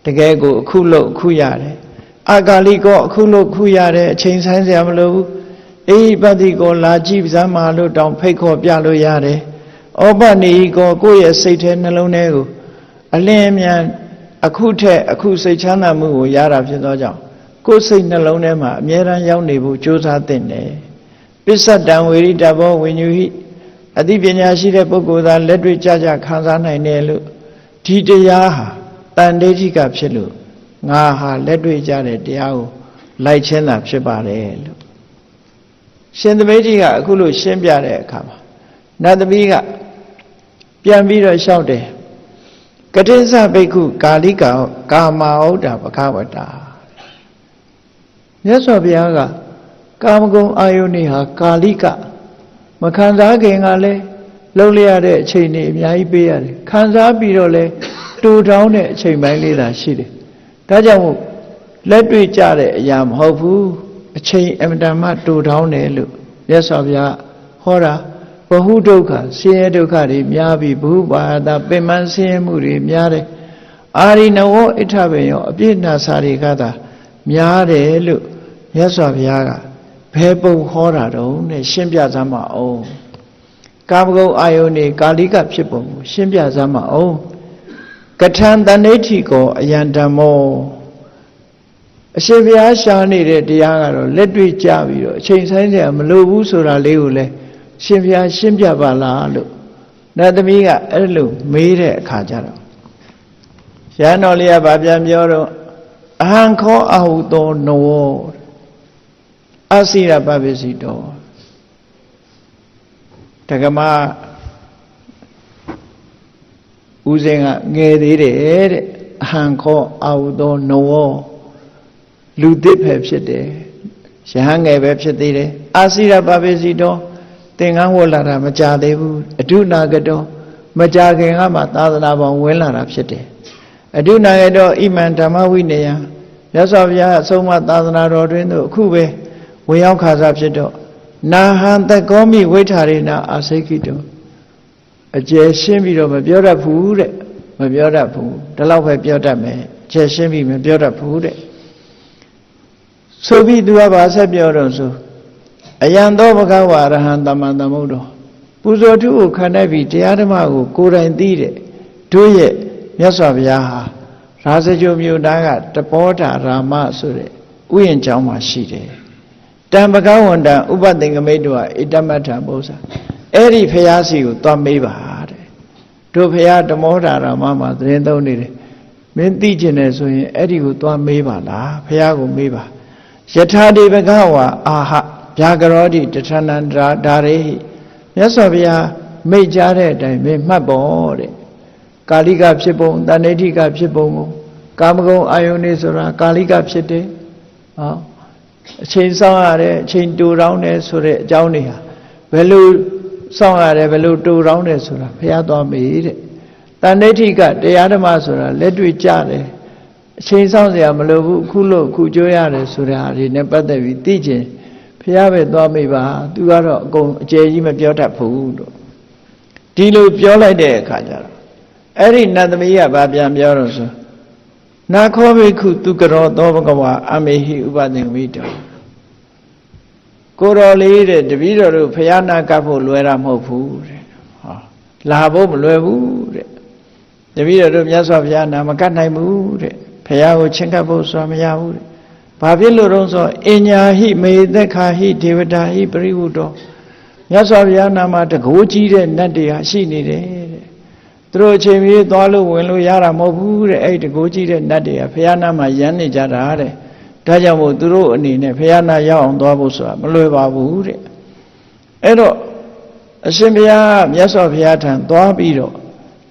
တကယ်ကိုအခုလို့အခုရတယ်အာကာလိကောအခုလို့အခုရတယ်အချိန်ဆိုင်စရာမလိုဘူးအိပတိကိုလာကြည့်စမ်းပါလို့တောင်ဖိတ်ခေါ်ပြလို့ရတယ်ဩပနိကောကိုယ့်ရဲ့စိတ်ထဲနှလုံးထဲကိုအလင်းအမြန်အခုထက်အခုစိတ်ချမ်းသာမှုကိုရတာဖြစ်သောကြောင့်ကိုယ်စိတ်နှလုံးထဲမှာအမြဲတမ်းရောက်နေဖို့ကြိုးစားသင့်တယ်ပစ္စတံဝေရိတဘောဝိညူဟိအသိပညာရှိတဲ့ပုဂ္ဂိုလ်သာလက်တွေ့ကြကြခံစားနိုင်တယ်လို့ဒီတရားဟာတန်တေဋ္ဌိကဖြစ်လို့ငါဟာလက်တွေ့ကြတဲ့တရားကိုလိုက်ခြင်းသာဖြစ်ပါတယ်လို့ရှင်သမိဋ္ဌိကအခုလို့ရှင်းပြတဲ့အခါမှာနတ်သမီးကပြန်ပြီးတော့လျှောက်တယ်ကတိစ္စဘိက္ခုကာလိကာကာမဩဒ္ဓဘဂဝတာမြတ်စွာဘုရားကကာမဂုဏ်အာယုန်တွေဟာကာလိကမခံစားခင်ကလည်းလှုပ်လျရတဲ့အချိန်တွေအများကြီးပေးရတယ်ခံစားပြီးတော့လဲတူတောင်းတဲ့အချိန်ပိုင်းလေးသာရှိတယ်ဒါကြောင့်မို့လက်တွေ့ကြတဲ့အရာမဟုတ်ဘူးအချိန်အမတန်မှတူတောင်းတယ်လို့မြတ်စွာဘုရားဟောတာဘဟုဒုက္ခဆင်းရဲဒုက္ခတွေများပြီးဘုပါဒပင်မဆင်းရဲမှုတွေများတယ်အာရိနဝဣဋ္ဌပင်ရောအပြည့်နာစာတွေကသာများတယ်လို့မြတ်စွာဘုရားကဘယ်ပုံဟောတာတော့နဲ့ရှင်းပြစမ်းပါအောင်ကာမဂုဏ်အာယုန်တွေကာလိကဖြစ်ပုံကိုရှင်းပြစမ်းပါအောင်ကထံတဏိဋ္ဌိကောအယံဓမ္မောအရှင်ဘုရားရှားနေတဲ့တရားကတော့လက်တွေ့ကြပြီးတော့အချိန်ဆိုင်စရာမလိုဘူးဆိုတာလေးကိုလည်းရှင်ဘုရားရှင်းပြပါလားလို့နတ်သမီးကအဲ့လိုမေးတဲ့အခါကျတော့ရဟန်းတော်လေးကဗာပြန်ပြောတော့အဟံခောအဟုသောနဝအစိရပပစ္စည်းတော်တက္ကမဦးဇင်းကငယ်သေးတယ်တဲ့အဟံခောအဟုသောနဝလူသစ်ပဲဖြစ်တယ်ရဟန်းငယ်ပဲဖြစ်သေးတယ်အစိရပပစ္စည်းတော်သင်္ကန်းဝတ်လာတာမကြသေးဘူးအဒုနာကတော်မကြခင်ကမှသာသနာပေါင်းဝင်လာတာဖြစ်တယ်အဒုနာကတော်ဣမံဓမ္မဝိနယမြတ်စွာဘုရားအဆုံးအမသာသနာတော်တွင်သို့အခုပဲဝင်ရောက်ခါစားဖြစ်တော့နာဟံတကောမိဝိထာရေနာအာစိခိတောအကျယ်ရှင်းပြီးတော့မပြောတတ်ဘူးတဲ့မပြောတတ်ဘူးဒီလောက်ပဲပြောတတ်မယ်အကျယ်ရှင်းပြီးမပြောတတ်ဘူးတဲ့ဆိုပြီးသူကဘာဆက်ပြောတော့ဆိုအယံသောဘဂဝါရဟံသမ္မာသမ္ဗုဒ္ဓောပူဇော်ထုကိုခံနိုင်ပြီးတရားဓမ္မကိုကိုယ်တိုင်သိတဲ့တို့ရဲ့မြတ်စွာဘုရားဟာရာဇဂိုမြို့သားကတပောဓာရာမဆိုတဲ့ဥယျာဉ်ကျောင်းမှာရှိတယ်တံဘဂဝန္တံဥပသင်္ကမိတ္တဝဣတမထံဘောဇာအဲ့ဒီဘုရားစီကိုသွားမေးပါတဲ့တို့ဘုရားဓမ္မောဓာရာမမှာသတင်းသုံးနေတယ်မင်းသိကျင်တယ်ဆိုရင်အဲ့ဒီကိုသွားမေးပါလားဘုရားကိုမေးပါယထာတိဘဂဝါအာဟဗျာကရောတိတထဏံဒါရေဟိမြတ်စွာဘုရားမိတ်ကြားတဲ့အတိုင်းမင်းမှတ်ပေါ်တဲ့ကာလိကဖြစ်ပုံတဏိဋ္ဌိကဖြစ်ပုံကိုကာမဂုဏ်အာယုန်နေဆိုတာကာလိကဖြစ်တယ်ဟောအချိန်ဆောင်ရတယ်အချိန်တူတောင်းတယ်ဆိုတဲ့အကြောင်းတွေဟာဘယ်လိုဆောင်ရတယ်ဘယ်လိုတူတောင်းတယ်ဆိုတာဘုရားသွားမေးတဲ့တဏိဋ္ဌိကတရားဓမ္မဆိုတာလက်တွေ့ကြတယ်အချိန်ဆောင်စရာမလိုဘူးအခုလို့အခုကြိုးရတယ်ဆိုတာဒီနဲ့ပတ်သက်ပြီးသိချင်ဘုရားပဲသွားမေးပါသူကတော့အကုန်အကျယ်ကြီးမပြောတတ်ဘူးလို့ဒီလိုပြောလိုက်တဲ့အခါကျတော့အဲ့ဒီနတ်သမီးကဗာပြန်ပြောတော့ဆိုနာခောဘိက္ခုသူကရောသောဘဂဝါအမေဟိဥပသင်္ကမိတောကိုတော်လေးတဲ့တပည့်တော်တို့ဖယားနာကပ်ဖို့လွယ်တာမဟုတ်ဘူးတဲ့ဟောလာဖို့မလွယ်ဘူးတဲ့တပည့်တော်တို့မြတ်စွာဘုရားနာမကတ်နိုင်ဘူးတဲ့ဖယားကိုချင့်ကပ်ဖို့ဆိုတာမရဘူးတဲ့ဘာဖြစ်လို့တော့ဆိုအညာဟိမေသက်ခာဟိဒေဝတာဟိပရိဝုတောမြတ်စွာဘုရားနာမှာတကိုးကြီးတဲ့နတ်တွေဟာရှိနေတယ်တဲ့သူတို့အချိန်ကြီးသွားလို့ဝင်လို့ရတာမဟုတ်ဘူးတဲ့အဲ့တကိုးကြီးတဲ့နတ်တွေကဘုရားနာမှာရမ်းနေကြတာတဲ့ဒါကြောင့်မို့သူတို့အနေနဲ့ဘုရားနာရောက်အောင်သွားဖို့ဆိုတာမလွယ်ပါဘူးတဲ့အဲ့တော့အရှင်ဘုရားမြတ်စွာဘုရားထံသွားပြီးတော့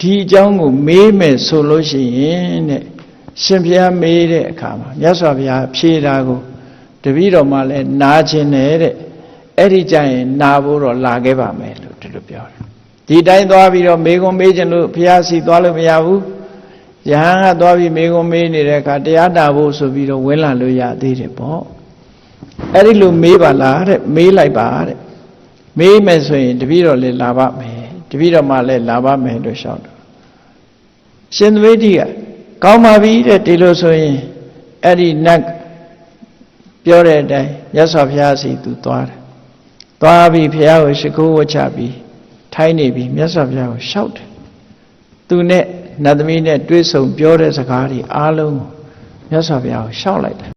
ဒီအကြောင်းကိုမေးမယ်ဆိုလို့ရှိရင်တဲ့ရှင်ဘုရားမေးတဲ့အခါမှာမြတ်စွာဘုရားဖြေတာကိုတပည့်တော်မှလည်းနားခြင်းနဲ့တဲ့အဲ့ဒီကြရင်နာဖို့တော့လာခဲ့ပါမယ်လို့ဒီလိုပြောတယ်ဒီတိုင်းသွားပြီးတော့မေးခွန်းမေးခြင်းလို့ဘုရားစီသွားလို့မရဘူးယဟန်ကသွားပြီးမေးခွန်းမေးနေတဲ့အခါတရားနာဖို့ဆိုပြီးတော့ဝင်လာလို့ရသေးတယ်ပေါ့အဲ့ဒီလိုမေးပါလားတဲ့မေးလိုက်ပါတဲ့မေးမယ်ဆိုရင်တပည့်တော်လည်းလာပါမယ်တပည့်တော်မှလည်းလာပါမယ်လို့ရှောက်တယ်ရှင်သမိဋ္ဌိက ကောင်းပါပြီတဲ့ဒီလိုဆိုရင်အဲ့ဒီနတ်ပြောတဲ့အတိုင်းမြတ်စွာဘုရားစီသူသွားတယ်သွားပြီးဘုရားကိုရှိခိုးဝတ်ချပြီးထိုင်းနေပြီးမြတ်စွာဘုရားကိုရှောက်တယ်သူနဲ့နတ်သမီးနဲ့တွေ့ဆုံပြောတဲ့စကားတွေအားလုံးမြတ်စွာဘုရားကိုရှောက်လိုက်တယ်